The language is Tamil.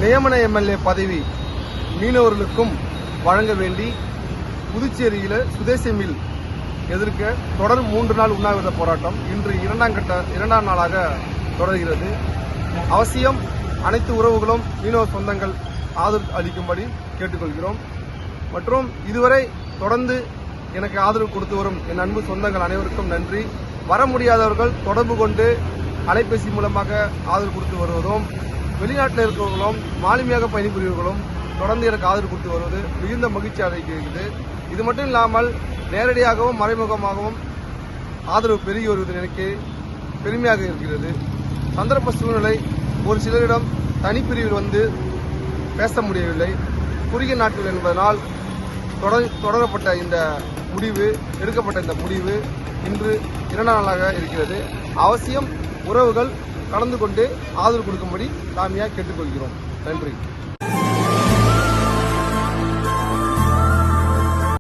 நியமன எம்எல்ஏ பதவி மீனவர்களுக்கும் வழங்க வேண்டி புதுச்சேரியில் சுதேசி மில் எதிர்க்க தொடர் 3 நாள் உண்ணாவிரத போராட்டம் இன்று இரண்டாம் நாளாக தொடர்கிறது. அவசியம் அனைத்து உறவுகளும் மீனவ சொந்தங்கள் ஆதரவு அளிக்கும்படி கேட்டுக்கொள்கிறோம். மற்றும் இதுவரை தொடர்ந்து எனக்கு ஆதரவு கொடுத்து வரும் என் அன்பு சொந்தங்கள் அனைவருக்கும் நன்றி. வர முடியாதவர்கள் தொடர்பு கொண்டு அலைபேசி மூலமாக ஆதரவு கொடுத்து வருவதும், வெளிநாட்டில் இருக்கிறவர்களும் மாலுமியாக பணிபுரியவர்களும் தொடர்ந்து எனக்கு ஆதரவு கொடுத்து வருவது மிகுந்த மகிழ்ச்சி அளிக்கிறது. இது மட்டும் இல்லாமல் நேரடியாகவும் மறைமுகமாகவும் ஆதரவு பெருகி வருவது எனக்கு பெருமையாக இருக்கிறது. சந்தர்ப்ப சூழ்நிலை ஒரு சிலரிடம் தனிப்பிரிவில் வந்து பேச முடியவில்லை. குறுகிய நாட்கள் என்பதனால் தொடரப்பட்ட இந்த முடிவு, எடுக்கப்பட்ட இந்த முடிவு இன்று 2 நாளாக இருக்கிறது. அவசியம் உறவுகள் கலந்து கொண்டு ஆதரவு கொடுக்கும்படி தாமியாக கேட்டுக்கொள்கிறோம். நன்றி.